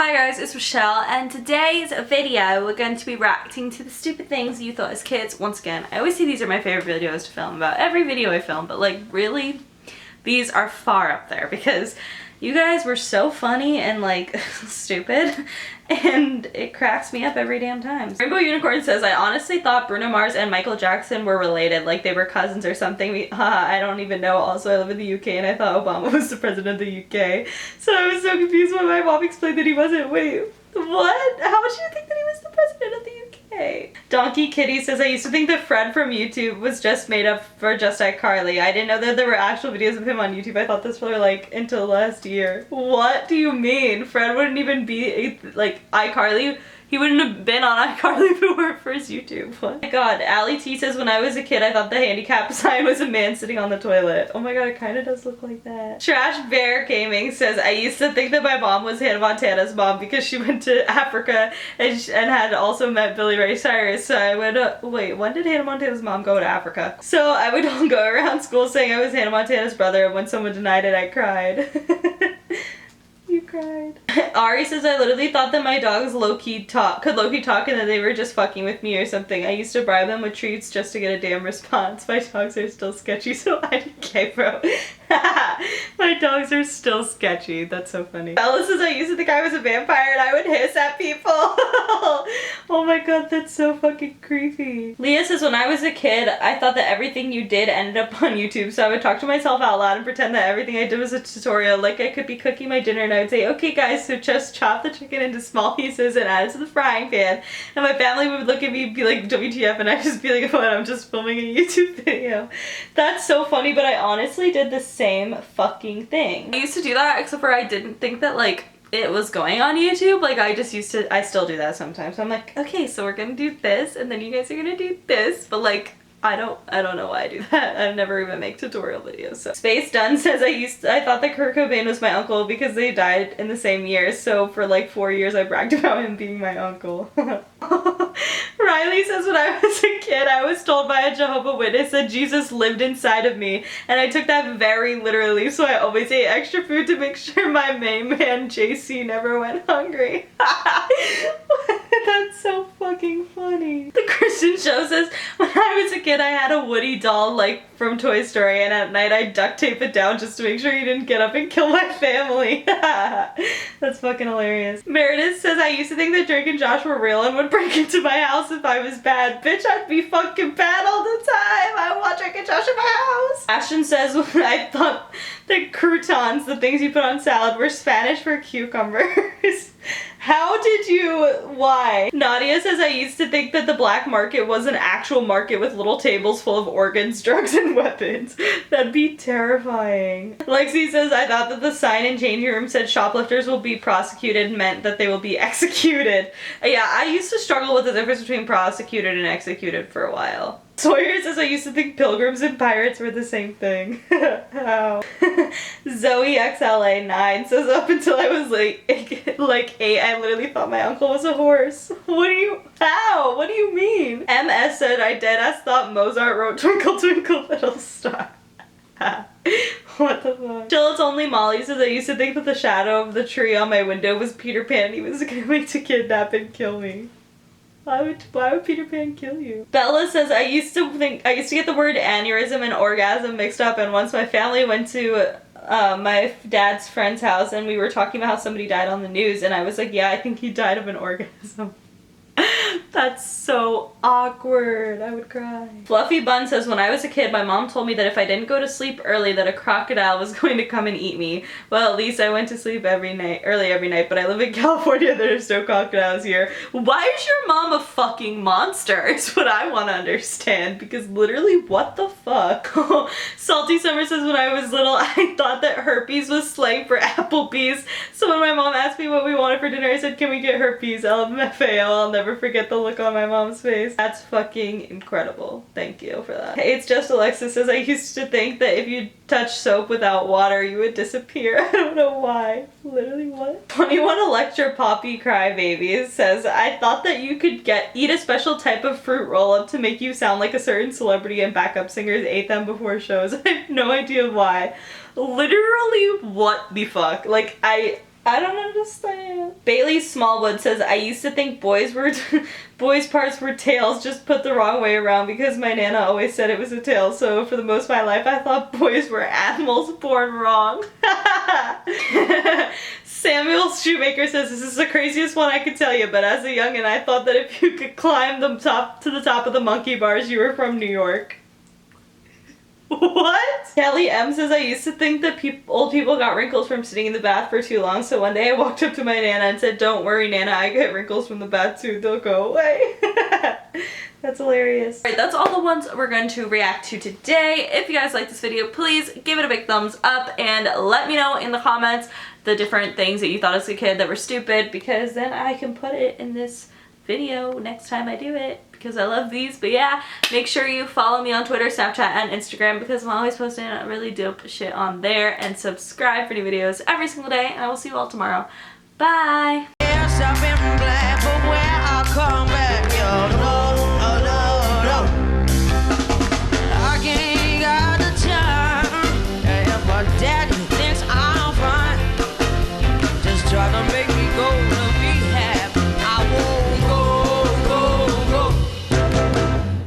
Hi guys, it's Michelle, and today's video we're going to be reacting to the stupid things you thought as kids. Once again, I always say these are my favorite videos to film about every video I film, but like really, these are far up there because you guys were so funny and like stupid, and it cracks me up every damn time. Rainbow Unicorn says, I honestly thought Bruno Mars and Michael Jackson were related, like they were cousins or something. I don't even know. Also, I live in the UK and I thought Obama was the president of the UK. So I was so confused when my mom explained that he wasn't. Wait, what? How would you think that he was the president of the UK? Donkey Kitty says, I used to think that Fred from YouTube was just made up for Just iCarly. I didn't know that there were actual videos of him on YouTube. I thought this for like until last year. What do you mean? Fred wouldn't even be like iCarly. He wouldn't have been on iCarly if it weren't for his YouTube. What? Oh my god, Allie T says, when I was a kid I thought the handicap sign was a man sitting on the toilet. Oh my god, it kind of does look like that. Trash Bear Gaming says, I used to think that my mom was Hannah Montana's mom because she went to Africa and had also met Billy Ray Cyrus. So I would, wait, when did Hannah Montana's mom go to Africa? So I would go around school saying I was Hannah Montana's brother, and when someone denied it, I cried. You cried. Ari says, I literally thought that my dogs could low-key talk and that they were just fucking with me or something. I used to bribe them with treats just to get a damn response. My dogs are still sketchy, so IDK, bro. My dogs are still sketchy. That's so funny. Bella says, I used to think I was a vampire and I would hiss at people. Oh my god, that's so fucking creepy. Leah says, when I was a kid, I thought that everything you did ended up on YouTube, so I would talk to myself out loud and pretend that everything I did was a tutorial. Like I could be cooking my dinner and I would say, okay guys, so just chop the chicken into small pieces and add it to the frying pan. And my family would look at me and be like, WTF, and I'd just be like, what, I'm just filming a YouTube video. That's so funny, but I honestly did the same fucking thing. I used to do that, except for I didn't think that like it was going on YouTube. Like I still do that sometimes. So I'm like, okay, so we're gonna do this and then you guys are gonna do this, but like I don't know why I do that. I never even make tutorial videos. So. Space Dunn says, I thought that Kurt Cobain was my uncle because they died in the same year, so for like 4 years I bragged about him being my uncle. Riley says, when I was a kid I was told by a Jehovah's Witness that Jesus lived inside of me, and I took that very literally, so I always ate extra food to make sure my main man JC never went hungry. That's so fucking funny. The Christian Show says, when I was a kid I had a Woody doll like from Toy Story, and at night I duct tape it down just to make sure he didn't get up and kill my family. That's fucking hilarious. Meredith says, I used to think that Drake and Josh were real and would break into my house if I was bad. Bitch, I'd be fucking bad all the time. I want Drake and Josh in my house. Ashton says, when I thought that croutons, the things you put on salad, were Spanish for cucumbers. How did you? Why? Nadia says, I used to think that the black market was an actual market with little tables full of organs, drugs, and weapons. That'd be terrifying. Lexi says, I thought that the sign in changing room said shoplifters will be prosecuted meant that they will be executed. Yeah, I used to struggle with the difference between prosecuted and executed for a while. Sawyer says, I used to think pilgrims and pirates were the same thing. How? Zoe XLA9 says, up until I was like 8, I literally thought my uncle was a horse. How? What do you mean? MS said, I deadass thought Mozart wrote Twinkle Twinkle Little Star. What the fuck? Till It's Only Molly says, I used to think that the shadow of the tree on my window was Peter Pan and he was coming to kidnap and kill me. Why would Peter Pan kill you? Bella says, I used to get the word aneurysm and orgasm mixed up, and once my family went to my dad's friend's house and we were talking about how somebody died on the news, and I was like, yeah, I think he died of an orgasm. That's so awkward. I would cry. Fluffy Bun says, when I was a kid, my mom told me that if I didn't go to sleep early, that a crocodile was going to come and eat me. Well, at least I went to sleep early every night, but I live in California. There's no crocodiles here. Why is your mom a fucking monster? Is what I want to understand, because literally, what the fuck? Salty Summer says, when I was little, I thought that herpes was slang for Applebee's. So when my mom asked me what we wanted for dinner, I said, can we get herpes? LMFAO. I'll never forget the look on my mom's face. That's fucking incredible. Thank you for that. It's Just Alexis says, I used to think that if you touch soap without water, you would disappear. I don't know why. Literally what? 21 Electra Poppy Crybaby says, I thought that you could eat a special type of fruit roll-up to make you sound like a certain celebrity and backup singers ate them before shows. I have no idea why. Literally what the fuck? Like, I don't understand. Bailey Smallwood says, I used to think boys parts were tails, just put the wrong way around because my nana always said it was a tail, so for the most of my life I thought boys were animals born wrong. Samuel Shoemaker says, this is the craziest one I could tell you, but as a youngin' I thought that if you could climb to the top of the monkey bars, you were from New York. What? Kelly M says, I used to think that old people got wrinkles from sitting in the bath for too long, so one day I walked up to my Nana and said, don't worry, Nana, I get wrinkles from the bath too, they'll go away. That's hilarious. Alright, that's all the ones we're going to react to today. If you guys like this video, please give it a big thumbs up and let me know in the comments the different things that you thought as a kid that were stupid, because then I can put it in this video next time I do it, because I love these. But yeah, make sure you follow me on Twitter, Snapchat, and Instagram, because I'm always posting really dope shit on there, and subscribe for new videos every single day, and I will see you all tomorrow. Bye!